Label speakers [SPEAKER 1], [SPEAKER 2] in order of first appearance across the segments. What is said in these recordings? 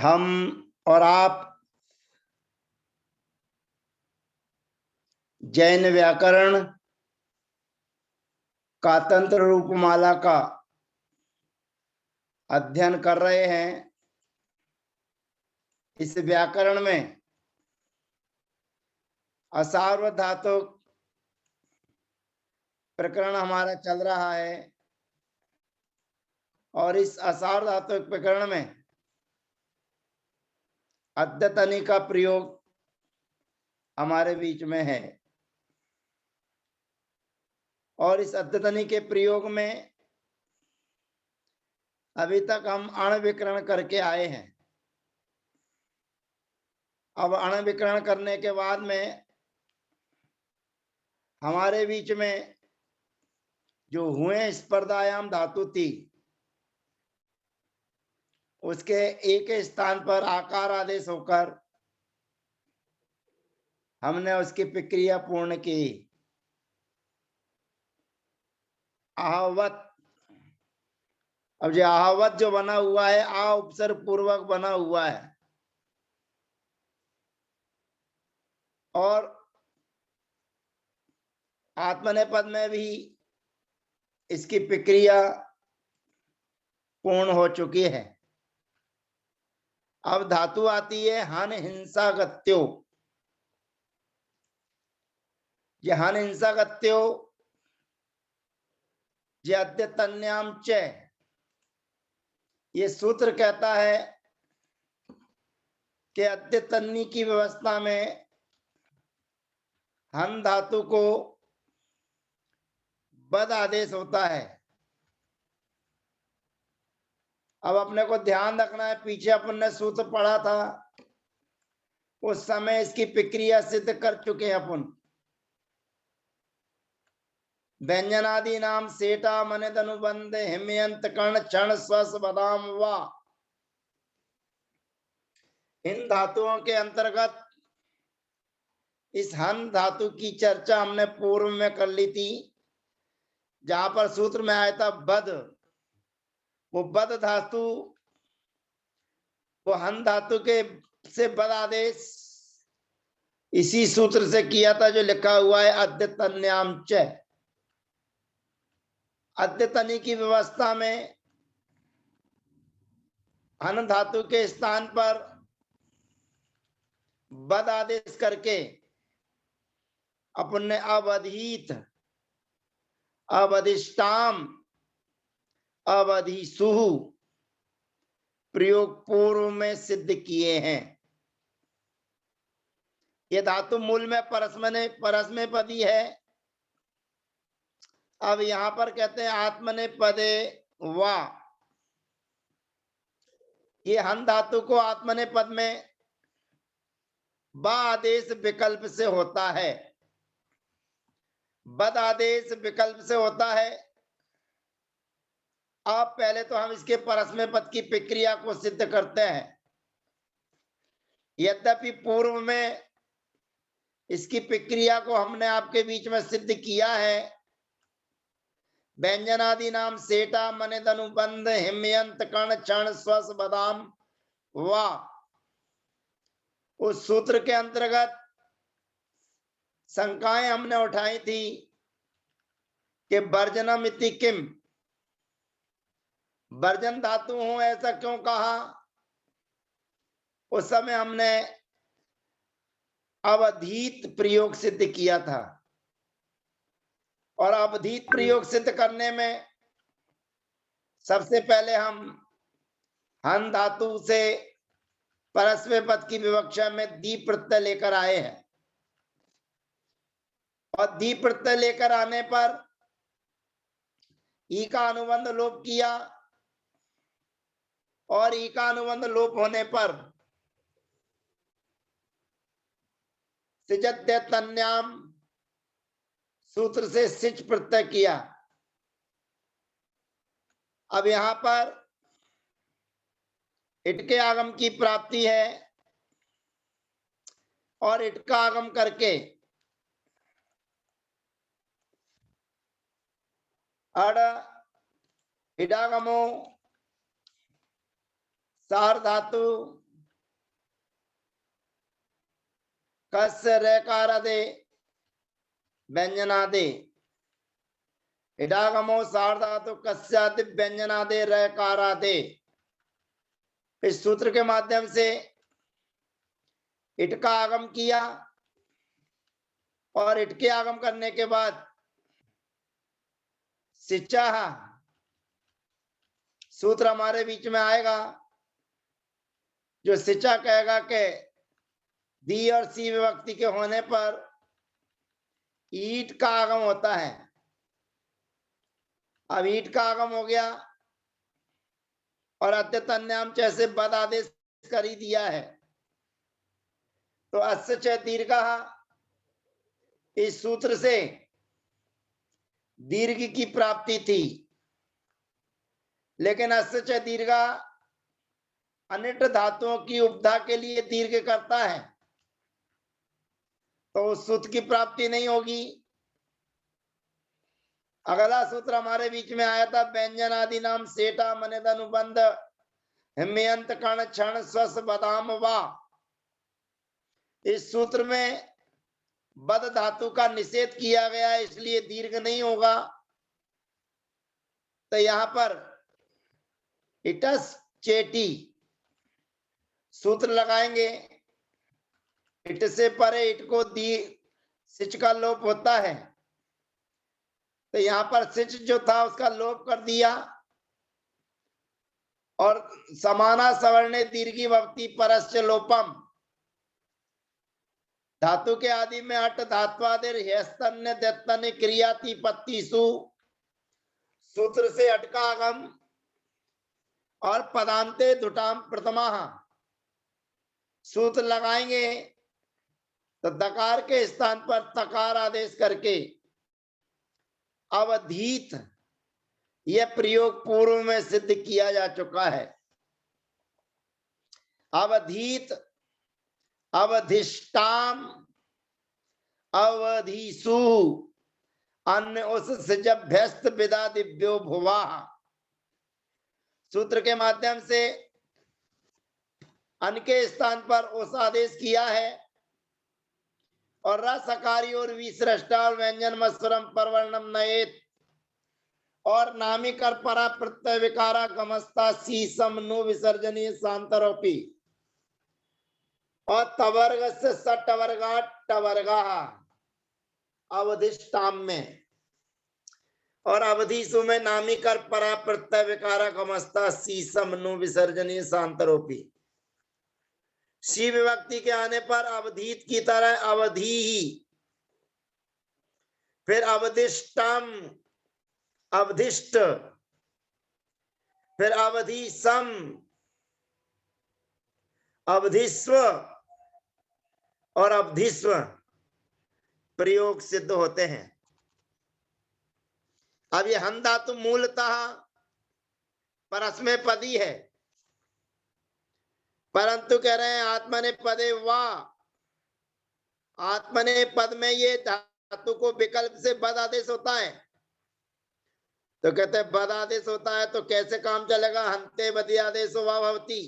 [SPEAKER 1] हम और आप जैन व्याकरण का तंत्र रूपमाला का अध्ययन कर रहे हैं। इस व्याकरण में असार्वधातुक प्रकरण हमारा चल रहा है और इस असार्वधातुक प्रकरण में अद्यतनी का प्रयोग हमारे बीच में है और इस अद्यतनी के प्रयोग में अभी तक हम अणविकरण करके आए हैं। अब अणविकरण करने के बाद में हमारे बीच में जो हुए स्पर्धायाम धातु थी उसके एक स्थान पर आकार आदेश होकर हमने उसकी प्रक्रिया पूर्ण की। आहवत, अब जो आहवत जो बना हुआ है आ उपसर्ग पूर्वक बना हुआ है और आत्मनेपद में भी इसकी प्रक्रिया पूर्ण हो चुकी है। अब धातु आती है हन हिंसा गत्यो। ये हन हिंसा गत्यो ये अद्यतन्याम च, ये सूत्र कहता है कि अद्यतन्नी की व्यवस्था में हन धातु को बद आदेश होता है। अब अपने को ध्यान रखना है, पीछे अपन ने सूत्र पढ़ा था उस समय इसकी प्रक्रिया सिद्ध कर चुके हैं अपन। व्यंजनादि नाम सेटा मनित अनुबंध हिमयंत कर्ण क्षण स्वस बदाम वा, इन धातुओं के अंतर्गत इस हन धातु की चर्चा हमने पूर्व में कर ली थी, जहां पर सूत्र में आया था बद। वो बद धातु, वो हन धातु के से बद आदेश इसी सूत्र से किया था जो लिखा हुआ है अद्यतन्याम च। अद्यतनी की व्यवस्था में हन धातु के स्थान पर बद आदेश करके अपन ने अवधित, अवधिष्टाम, अवधिसुहु प्रयोग पूर्व में सिद्ध किए हैं। ये धातु मूल में परस्मैपदी है। अब यहां पर कहते हैं आत्मनेपदे वा। ये हन धातु को आत्मनेपद में बा आदेश विकल्प से होता है, बद आदेश विकल्प से होता है। अब पहले तो हम इसके परस्मय पद की प्रक्रिया को सिद्ध करते हैं। यद्यपि पूर्व में इसकी प्रक्रिया को हमने आपके बीच में सिद्ध किया है। व्यंजनादि नाम सेटा मनित अनुबंध हिमयंत कर्ण क्षण स्वस बदाम वा, उस सूत्र के अंतर्गत शंकाएं हमने उठाई थी कि वर्जनम इति किम, वर्जन धातु हो ऐसा क्यों कहा। उस समय हमने अवधित प्रयोग सिद्ध किया था और अवधित प्रयोग सिद्ध करने में सबसे पहले हम हन धातु से परस्मय पद की विवक्षा में दी प्रत्यय लेकर आए हैं और दी प्रत्यय लेकर आने पर ई का अनुबंध लोप किया और ई का अनुबंध लोप होने पर सिजत्यन्याम सूत्र से सिच प्रत्यय किया। अब यहां पर इट के आगम की प्राप्ति है और इट का आगम करके अड़ इडागमो सार धातु कस्य रेकारादे व्यंजनादे इडागमो सार्धातु कस्यादि व्यंजनादे रेकारादे। इस सूत्र के माध्यम से इट का आगम किया और इट के आगम करने के बाद सिचा सूत्र हमारे बीच में आएगा, जो सिचा कहेगा कि दी और सी विभक्ति के होने पर ईट का आगम होता है। अब ईट का आगम हो गया और अद्यतन्याम जैसे बद आदेश कर ही दिया है, तो अस्य च दीर्घः, इस सूत्र से दीर्घ की प्राप्ति थी, लेकिन अस्य च दीर्घा अनिट धातुओं की उपधा के लिए दीर्घ करता है, तो उस सूत्र की प्राप्ति नहीं होगी। अगला सूत्र हमारे बीच में आया था, व्यंजन आदि नाम सेठा मनेद अनुबंध हिमयंत कर्ण क्षण स्वस बदाम वा। इस सूत्र में बद धातु का निषेध किया गया, इसलिए दीर्घ नहीं होगा। तो यहां पर इटस चेटी सूत्र लगाएंगे। इट से परे इट को दी सिच का लोप होता है, तो यहां पर सिच जो था उसका लोप कर दिया और समाना सवर्णे दीर्घी भवती परस्य लोपम। धातु के आदि में अट धात्वादिर ह्यस्तन्य दत्तन्य क्रियाति पत्तिसु, सूत्र से अट का आगम और पदांते दुटाम प्रथमा सूत्र लगाएंगे, तो दकार के स्थान पर तकार आदेश करके अवधीत, यह प्रयोग पूर्व में सिद्ध किया जा चुका है। अवधीत, अवधिष्टाम, अवधिसु, अन्य उस सिजभ्यस्त विदा दिव्यो भुवा। सूत्र के माध्यम से अन के स्थान पर उस आदेश किया है और रसकारी और विसृष्टा और व्यंजन मस्वरम परवर्णम नयेत और नामिकर परा प्रत्यय विकारा गमस्ता सी समनु विसर्जनीय सांतरोपी और तवर्ग से सटवर्गा टवर्गा अवधिष्टाम में और अवधिसु में नामिकर परा प्रत्यय विकारा गमस्ता सी समनु विसर्जनीय सांतरोपी। सी विभक्ति के आने पर अवधीत की तरह अवधि ही, फिर अवधिष्टम, अवधिष्ट, फिर अवधि सम, अवधिस्व और अवधिस्व प्रयोग सिद्ध होते हैं। अब ये हन धातु मूलतः परस्मै पदी है, परंतु कह रहे हैं आत्मने पदे वा, आत्मने पद में ये धातु को विकल्प से बद आदेश होता है। तो कहते हैं बद आदेश होता है तो कैसे काम चलेगा, हंते बदी आदेश वा भवती।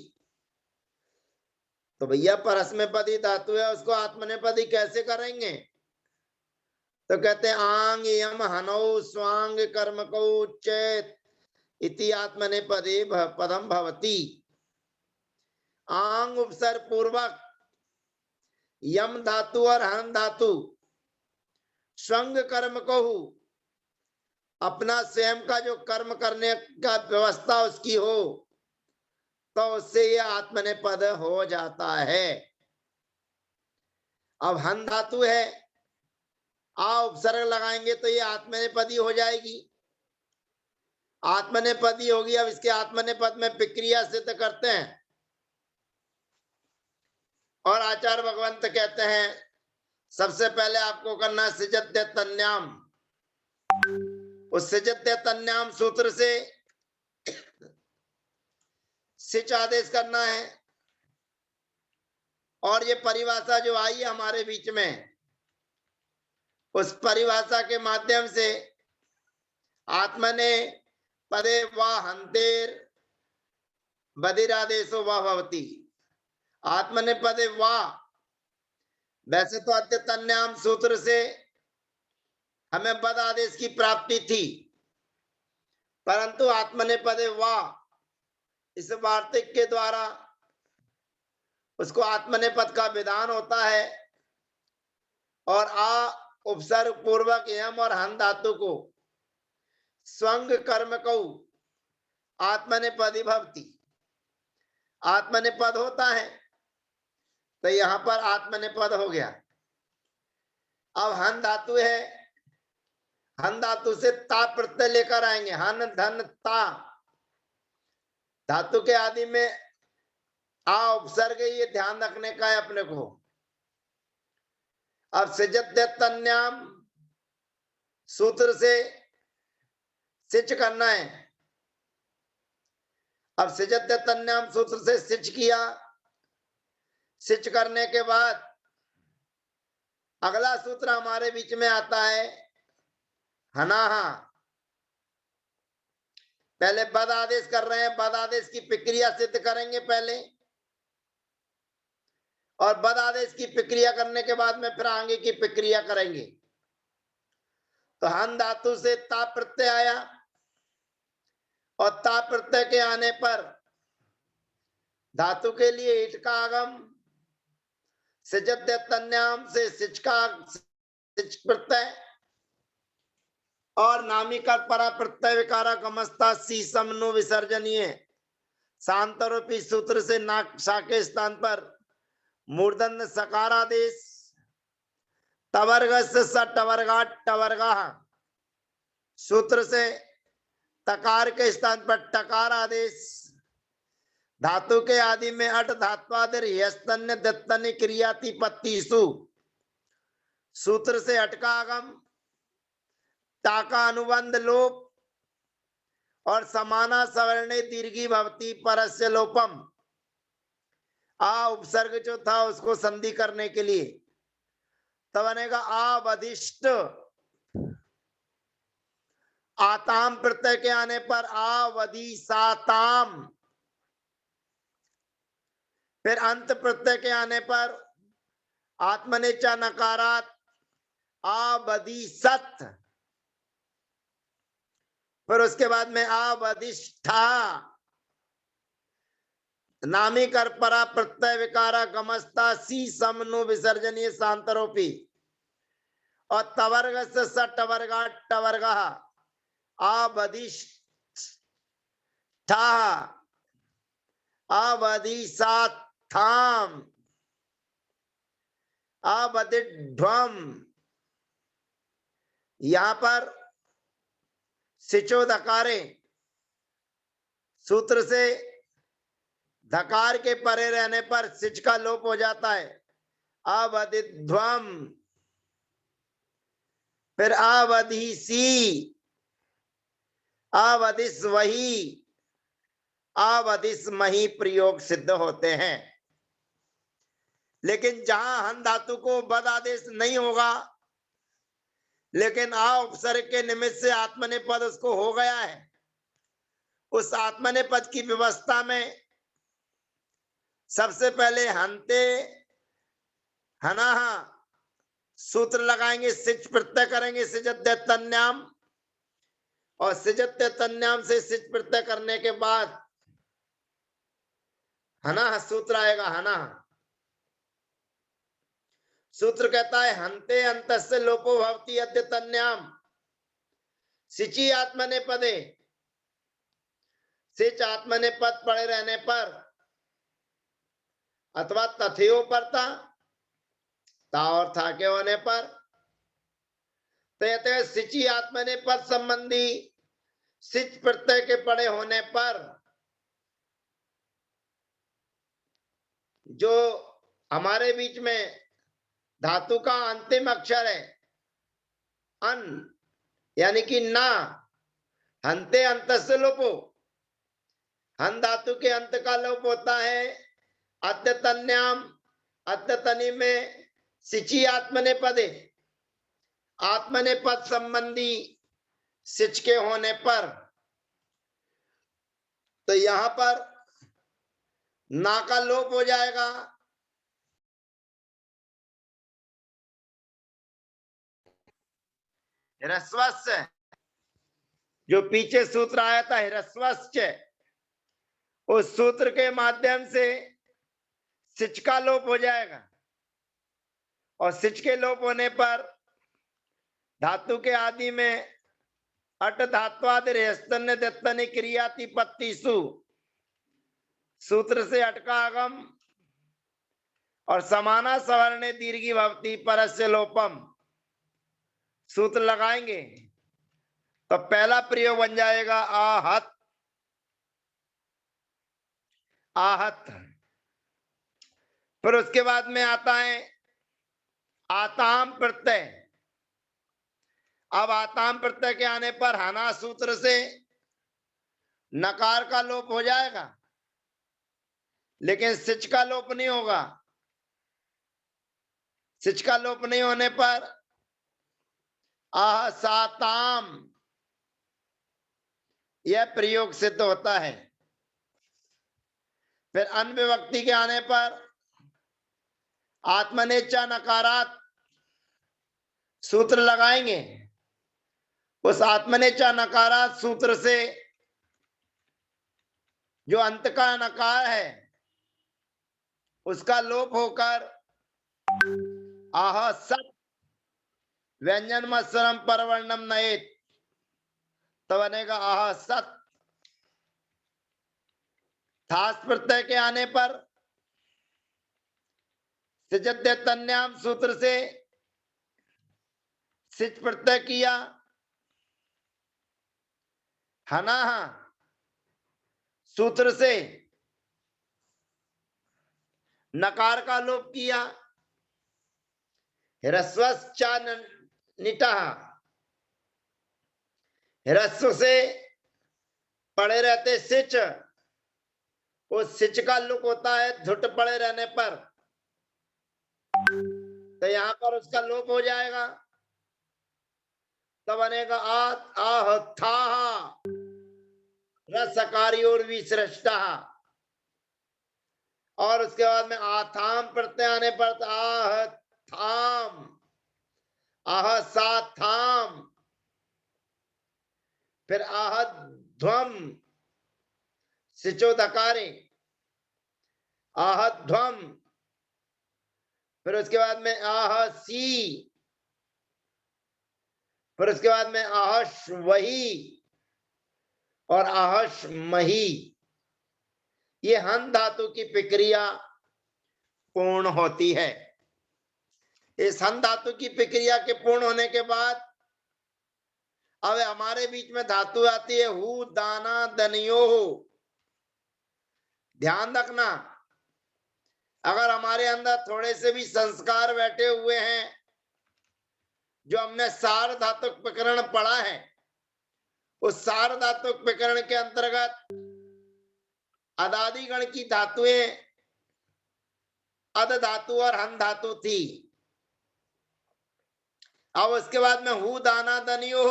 [SPEAKER 1] तो भैया परस्मै पदी धातु है, उसको आत्मने पदी कैसे करेंगे? तो कहते हैं आंग यम हनौ स्वांग कर्मकौ चेत इति आत्मने पदे पदम भवती। आंग उपसर्ग पूर्वक यम धातु और हन धातु स्वंग कर्म को अपना स्वयं का जो कर्म करने का व्यवस्था उसकी हो, तो उससे ये आत्मने पद हो जाता है। अब हन धातु है, आ उपसर्ग लगाएंगे तो ये आत्मनेपदी हो जाएगी। आत्मनेपदी होगी। अब इसके आत्मनेपद में प्रक्रिया सिद्ध करते हैं और आचार्य भगवंत कहते हैं सबसे पहले आपको करना सिजत्य तन्याम। उस सिजत्य तन्याम सूत्र से सिच आदेश करना है और ये परिभाषा जो आई है हमारे बीच में, उस परिभाषा के माध्यम से आत्मने पदे वा हंतेर बदिरादेशो वा भवती। आत्मने पदे वा वैसे तो अद्यतन्याम सूत्र से हमें बद आदेश की प्राप्ति थी, परंतु आत्मनेपदे वाह इस वार्तिक के द्वारा उसको आत्मनेपद का विधान होता है और आ उपसर्ग पूर्वक यम और हन धातु को स्वंग कर्म को आत्मनेपदी भवती, आत्मनेपद होता है तो यहां पर आत्मनेपद हो गया। अब हन धातु है, हन धातु से ता प्रत्यय लेकर आएंगे, हन धन ता, धातु के आदि में आ उपसर्ग, ये ध्यान रखने का है अपने को। अब सिजत्यन्याम सूत्र से सिच करना है। अब सिजत्यन्याम सूत्र से सिच किया, सिच करने के बाद अगला सूत्र हमारे बीच में आता है हनाहा। पहले बद आदेश कर रहे हैं, बद आदेश की प्रक्रिया सिद्ध करेंगे पहले, और बद आदेश की प्रक्रिया करने के बाद में फिर आगे की प्रक्रिया करेंगे। तो हन धातु से ता प्रत्यय आया और ता प्रत्यय के आने पर धातु के लिए ईट का आगम, सिजत्यन्याम से सिच का सिच प्रत्यय और नामिका परा प्रत्यय विकारा गमस्ता सी समनु विसर्जनीय शांतरूपी सूत्र से नाक्षा के स्थान पर मूर्धन्य सकारादेश टवर्ग से टवर्गा टवर्गा सूत्र से तकार के स्थान पर टकार आदेश, धातु के आदि में अट धात्वादिर यस्तन्य दत्तन्य क्रियाति पत्तीसु सूत्र से अट का आगम, ता का अनुबंध लोप और समाना सवर्णे दीर्घी भवती परस्य लोपम, आ उपसर्ग जो था उसको संधि करने के लिए तब बनेगा आवधिष्ट, आताम प्रत्यय के आने पर आवधि साताम, फिर अंत प्रत्यय के आने पर आत्मनेचा नकारात आवधि सत, फिर उसके बाद में आवधिष्ठा, नामी कर परा प्रत्यय विकारा गमस्ता सी समनु विसर्जनीय शांतरोपी और तवर्ग से सटवर्गा टवर्गा आवधिष्ठा आवधिसाथाम आवधिध्वम, यहां पर सिचो धकारे सूत्र से धकार के परे रहने पर सिच का लोप हो जाता है, अवधिध्वम, फिर अवधिसी, अवधिस वही, अवधिस मही प्रयोग सिद्ध होते हैं। लेकिन जहां हन धातु को बद आदेश नहीं होगा, लेकिन आ उपसर्ग के निमित्त से आत्मनेपद उसको हो गया है, उस आत्मनेपद की व्यवस्था में सबसे पहले हंते हनाहा सूत्र लगाएंगे, सिच प्रत्यय करेंगे सिजत्यन्याम, और सिजत्यन्याम से सिच प्रत्यय करने के बाद हना सूत्र आएगा। हना सूत्र कहता है हंते अंतस्य लोपो भवति अद्यतन्याम सिची आत्मनेपदे, सिच आत्मनेपद पड़े रहने पर अथवा तथयो पर था, ता और था के होने पर, तो सिची आत्मनेपद संबंधी सिच प्रत्यय के पड़े होने पर जो हमारे बीच में धातु का अंतिम अक्षर है अन, यानी कि ना, हंते अंतस्य लोपो, हन धातु के अंत का लोप होता है अद्यतन्याम, अद्यतनी में सिची आत्मनेपदे, आत्मनेपद संबंधी सिच के होने पर, तो यहां पर ना का लोप हो जाएगा ह्रस्वस्य, जो पीछे सूत्र आया था ह्रस्वस्य, उस सूत्र के माध्यम से सिच का लोप हो जाएगा और सिच के लोप होने पर धातु के आदि में अट धात्वादि रेस्तन्य दत्तनि क्रियाति पत्तिसु, सूत्र से अट का आगम और समाना सवर्णे दीर्घी भवती परस्य लोपम, सूत्र लगाएंगे तो पहला प्रयोग बन जाएगा आहत, आहत। फिर उसके बाद में आता है आताम प्रत्यय। अब आताम प्रत्यय के आने पर हना सूत्र से नकार का लोप हो जाएगा, लेकिन सिच का लोप नहीं होगा। सिच का लोप नहीं होने पर आह साताम, यह प्रयोग सिद्ध होता है। फिर अनविभक्ति के आने पर आत्मनेचा नकारात, सूत्र लगाएंगे। उस आत्मनेचा नकारात सूत्र से जो अंत का नकार है उसका लोप होकर आह सत व्यंजन मत्सरम परवर्णम नयेत, तो बनेगा आह सत। थास प्रत्यय के आने पर सिजद्य तन्याम सूत्र से सिच प्रत्यय किया, हनाह सूत्र से नकार का लोप किया, ह्रस्वश्चा निटः, ह्रस्व से पड़े रहते सिच, उस सिच का लुक होता है धुट पड़े रहने पर, तो यहां पर उसका लोप हो जाएगा, तो बनेगा आह था रसकारी और विसृष्टा। और उसके बाद में आथाम प्रत्यय आने पर आह थाम, आह साथाम, फिर आह ध्वम सिचो धकारे, आह ध्वम, फिर उसके बाद में आह सी, फिर उसके बाद में आहश वही और आहश मही। ये हन धातु की प्रक्रिया पूर्ण होती है। इस हन धातु की प्रक्रिया के पूर्ण होने के बाद अब हमारे बीच में धातु आती है हु दाना दनियो। ध्यान रखना, अगर हमारे अंदर थोड़े से भी संस्कार बैठे हुए हैं, जो हमने सार धातुक प्रकरण पढ़ा है, उस सार धातुक प्रकरण के अंतर्गत अदादि गण की धातुएं अद धातु और हन धातु थी। अब उसके बाद में हु दाना दनियो,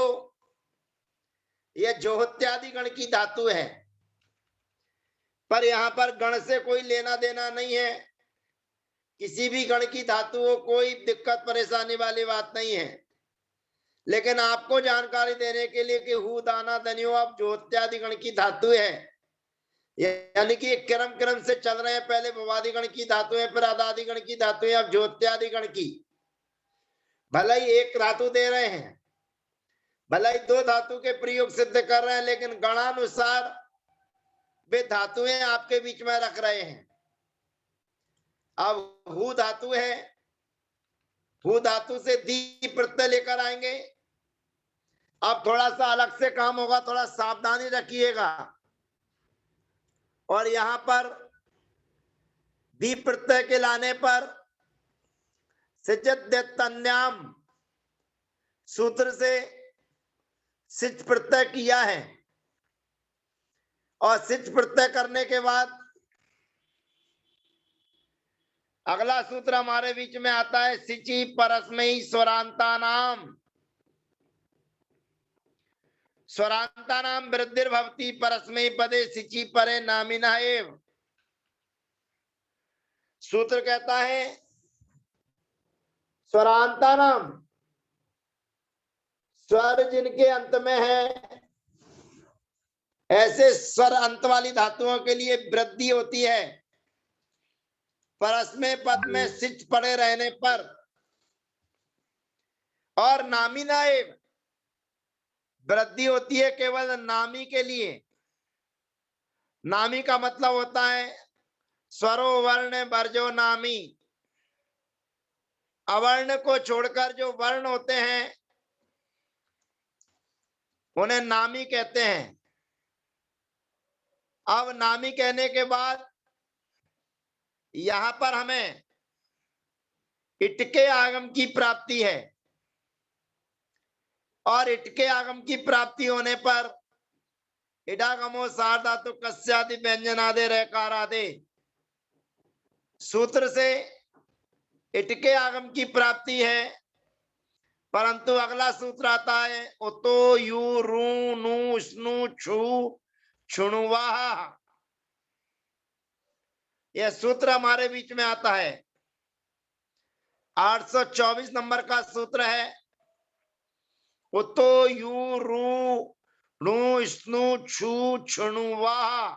[SPEAKER 1] यह जोहत्यादि गण की धातु है, पर यहां पर गण से कोई लेना देना नहीं है। किसी भी गण की धातु हो, कोई दिक्कत परेशानी वाली बात नहीं है, लेकिन आपको जानकारी देने के लिए कि हु दाना दनियो अब जोहत्यादि गण की धातु है, यानी कि क्रम क्रम से चल रहे हैं। पहले भवादि गण की धातुएं, फिर अदादि गण की धातुएं, अब ज्योत्यादि गण की। भले ही एक धातु दे रहे हैं, भले ही दो धातु के प्रयोग सिद्ध कर रहे हैं, लेकिन गणानुसार वे धातुएं आपके बीच में रख रहे हैं। अब हु धातु है, हु धातु से दी प्रत्यय लेकर आएंगे। अब थोड़ा सा अलग से काम होगा, थोड़ा सावधानी रखिएगा। और यहां पर दी प्रत्यय के लाने पर सिजद्यन्याम सूत्र से सिच प्रत्यय किया है, और सिच प्रत्यय करने के बाद अगला सूत्र हमारे बीच में आता है सिचि परस्मयी स्वरांता नाम, स्वरांता नाम वृद्धिर्भवति परस्मयी पदे सिचि परे नामिना एव। सूत्र कहता है स्वरांता नाम, स्वर जिनके अंत में है, ऐसे स्वर अंत वाली धातुओं के लिए वृद्धि होती है परस्मै पद में सिच पड़े रहने पर, और नामी नाएब वृद्धि होती है केवल नामी के लिए। नामी का मतलब होता है स्वरो वर्ण वर्जो नामी, अवर्ण को छोड़कर जो वर्ण होते हैं उन्हें नामी कहते हैं। अब नामी कहने के बाद यहां पर हमें इट के आगम की प्राप्ति है, और इट के आगम की प्राप्ति होने पर इडागमो सार्धातु कस्यादि व्यंजनादे रकारादे सूत्र से इट के आगम की प्राप्ति है। परंतु अगला सूत्र आता है उतो यू रू नु स्नु छु छुणुवाह। यह सूत्र हमारे बीच में आता है, 824 नंबर का सूत्र है। उतो यू रू नु स्नु छु छुणुवाह।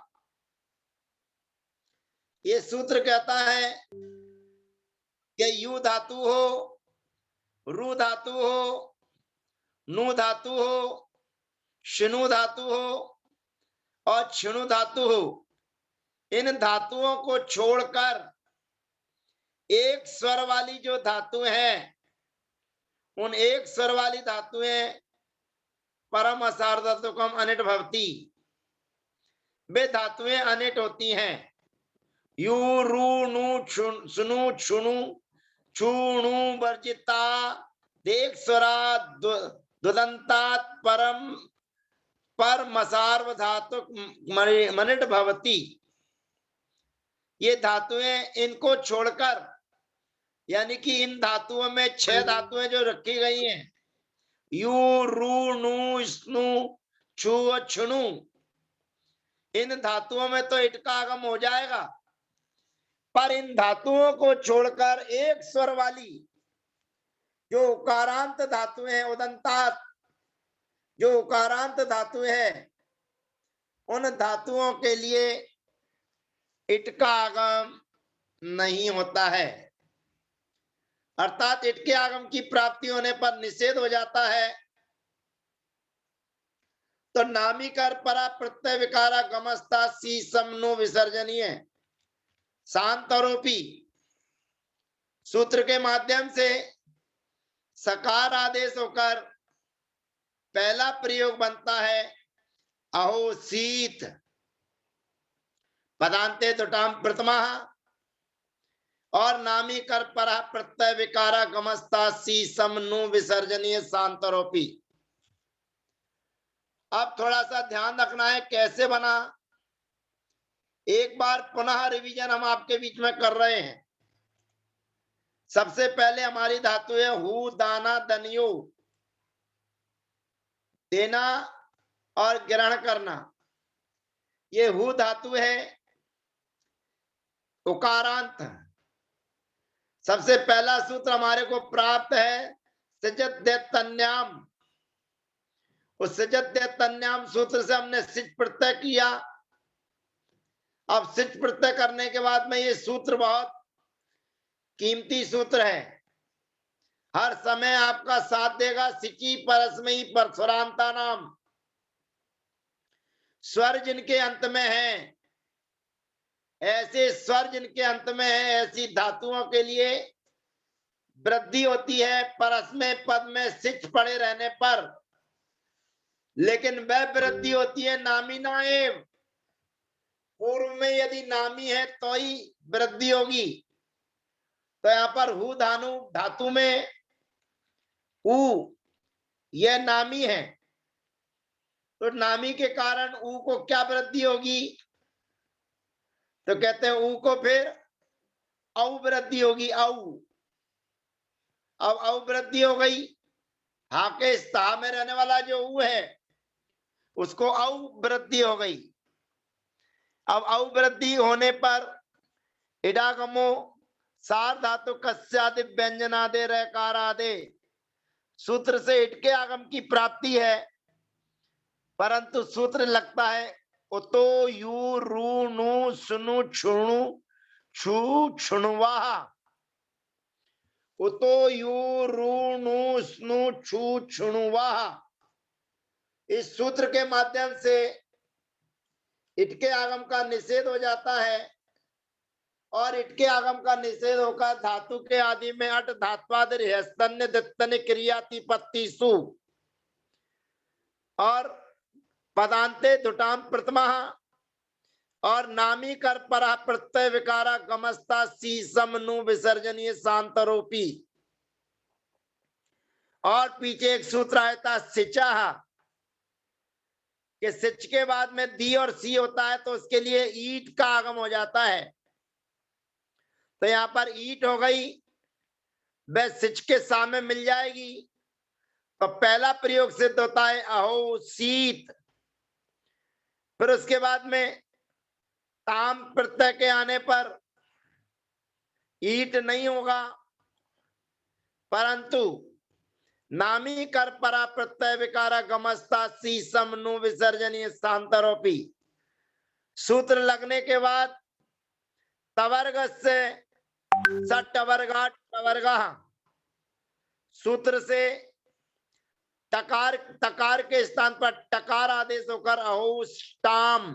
[SPEAKER 1] ये सूत्र कहता है कि यू धातु हो, रू धातु हो, नु धातु हो, शिनु धातु हो और छिणु धातु हो, इन धातुओं को छोड़कर एक स्वर वाली जो धातु है, उन एक स्वर वाली धातुएं परम असार्धत्वकम अनिट भवती, वे धातुएं अनिट होती हैं। यू रू नु सुनु छुणु छूणु वर्जिता देख स्वरा दुदंतात परम पर मसार्व धातु मनिट भवती। ये धातुएं, इनको छोड़कर, यानी कि इन धातुओं में 6 धातुएं जो रखी गई हैं, यू रू नु स्नु छु छुणु, इन धातुओं में तो इट का आगम हो जाएगा, पर इन धातुओं को छोड़कर एक स्वर वाली जो उकारांत धातुएं हैं, उदंतात जो उकारांत धातु है, उन धातुओं के लिए इट का आगम नहीं होता है। अर्थात इट के आगम की प्राप्ति होने पर निषेध हो जाता है। तो नामीकर परा प्रत्यय विकारा गमस्ता सी समनो विसर्जनीय शांतरूपी सूत्र के माध्यम से सकार आदेश होकर पहला प्रयोग बनता है अहो शीत पदांते दुटाम प्रथमा, और नामी कर परा प्रत्यय विकारा गमस्ता सी समनु विसर्जनीय शांतरोपी। अब थोड़ा सा ध्यान रखना है कैसे बना, एक बार पुनः रिवीजन हम आपके बीच में कर रहे हैं। सबसे पहले हमारी धातु है हु दाना दनियो, देना और ग्रहण करना। ये हु धातु है उकारांत। सबसे पहला सूत्र हमारे को प्राप्त है सिजत तन्याम। उस सिजत तन्याम सूत्र से हमने सिच प्रत्यय किया। अब सिच प्रत्यय करने के बाद में ये सूत्र बहुत कीमती सूत्र है, हर समय आपका साथ देगा। सिची परस्मयी परस्वरांता नाम, स्वर जिनके अंत में है, ऐसे स्वर जिनके अंत में है, ऐसी धातुओं के लिए वृद्धि होती है परस्मय पद में सिच पड़े रहने पर, लेकिन वह वृद्धि होती है नामी नाएव। पूर्व में यदि नामी है तो ही वृद्धि होगी। तो यहां पर हु धानु धातु में उ यह नामी है, तो नामी के कारण उ को क्या वृद्धि होगी, तो कहते हैं उ को फिर औ वृद्धि होगी। औ अब औ वृद्धि हो गई, हा के स्था में रहने वाला जो उ है उसको औ वृद्धि हो गई। अब औ वृद्धि होने पर इडागमो सार धातु कस्यादि व्यंजनादे रकारादे सूत्र से इट के आगम की प्राप्ति है, परंतु सूत्र लगता है उतो यू रू नु सुनु छुणु छु छुणवाहा। उतो यू रू नु स्नु छु छुणवाहा। इस सूत्र के माध्यम से इट के आगम का निषेध हो जाता है, और इट के आगम का निषेध होकर धातु के आदि में अट धात्वाद स्तन्य दित्तन क्रियातिपत्ति सु और पदांते दुटाम प्रथमा और नामी कर परा प्रत्यय विकारा गमस्ता सीसम नु विसर्जनीय शांतरोपी। और पीछे एक सूत्र आया था सिचा, कि सिच के बाद में दी और सी होता है तो उसके लिए ईट का आगम हो जाता है। तो यहां पर ईट हो गई, वह सिच के सामने मिल जाएगी, तो पहला प्रयोग सिद्ध होता है अहो शीत। फिर उसके बाद में ताम प्रत्यय के आने पर ईट नहीं होगा, परंतु नामी कर परा प्रत्यय विकारा गमस्ता सीसम नु विसर्जनीय स्थान्तरोपी। सूत्र लगने के बाद तवर्ग से सटवर्गा टवर्गा, सूत्र से तकार के स्थान पर टकार आदेश होकर अहोष्टाम,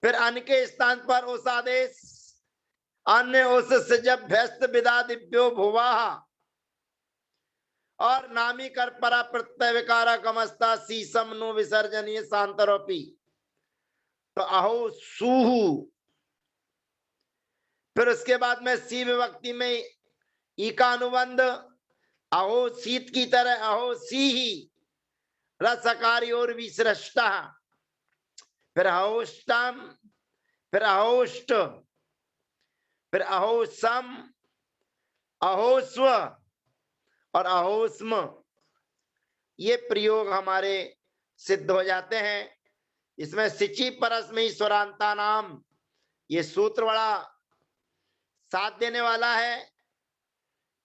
[SPEAKER 1] फिर अन के स्थान पर उस आदेश अन्य उस से जब व्यस्त विदा दिव्यो भुवा, और नामी कर परा प्रत्यय विकारा गमस्ता सीसम नु विसर्जनीय शांतरोपी। तो अहो सूहु। फिर उसके बाद में सी विभक्ति में ई का अनुबंध अहो शीत की तरह अहो सी ही रसकारी और विसृष्टा, फिर अहोष्टम, फिर अहोष्ट, फिर अहोसम, अहोस्व और अहोस्म। ये प्रयोग हमारे सिद्ध हो जाते हैं। इसमें सिची परस्मयी स्वरांता नाम, ये सूत्र बड़ा साथ देने वाला है।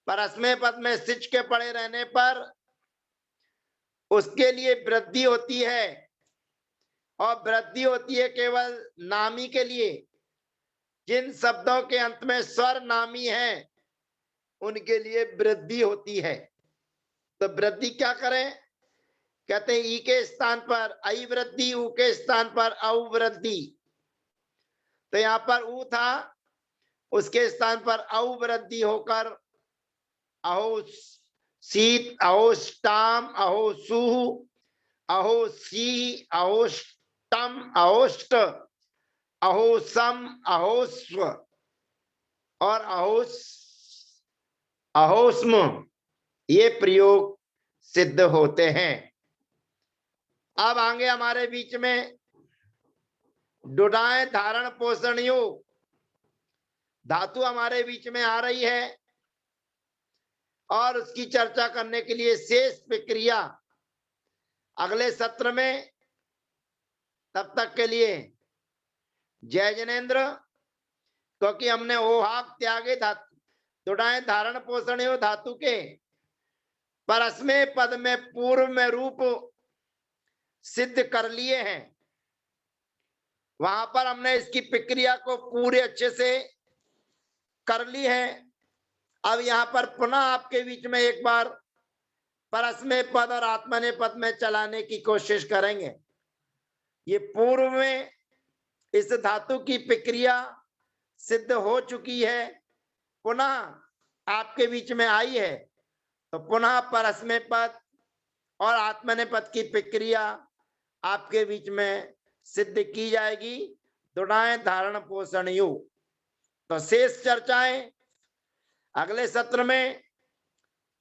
[SPEAKER 1] परस्मय पद में सिच के पड़े रहने पर उसके लिए वृद्धि होती है, और वृद्धि होती है केवल नामी के लिए। जिन शब्दों के अंत में स्वर नामी है उनके लिए वृद्धि होती है। तो वृद्धि क्या करें? कहते हैं ई के स्थान पर आई वृद्धि, ऊ के स्थान पर औ वृद्धि। तो यहां पर ऊ था, उसके स्थान पर औ वृद्धि होकर अहो शीत, अहोष्टाम, अहो सुह, अहो सी, अहोष्टम, अहोष्ट, अहोसम, अहोस्व और अहोस्म, ये प्रयोग सिद्ध होते हैं। अब आगे हमारे बीच में डुडाए धारण पोषण योग धातु हमारे बीच में आ रही है, और उसकी चर्चा करने के लिए शेष प्रक्रिया अगले सत्र में। तब तक के लिए जय जनेन्द्र। क्योंकि हमने ओहाक त्यागे धातु डुडाए धारण पोषण योग धातु के परस्मय पद में पूर्व में रूप सिद्ध कर लिए हैं, वहां पर हमने इसकी प्रक्रिया को पूरे अच्छे से कर ली है। अब यहाँ पर पुनः आपके बीच में एक बार परस्मय पद और आत्मनेय पद में चलाने की कोशिश करेंगे। ये पूर्व में इस धातु की प्रक्रिया सिद्ध हो चुकी है, पुनः आपके बीच में आई है, तो पुनः परस्मय पद और आत्मनेय पद की प्रक्रिया आपके बीच में सिद्ध की जाएगी। दुडाए धारण पोषण योग। तो शेष चर्चाएं अगले सत्र में।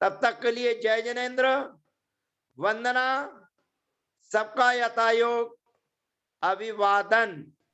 [SPEAKER 1] तब तक के लिए जय जनेन्द्र, वंदना, सबका यथायोग अभिवादन।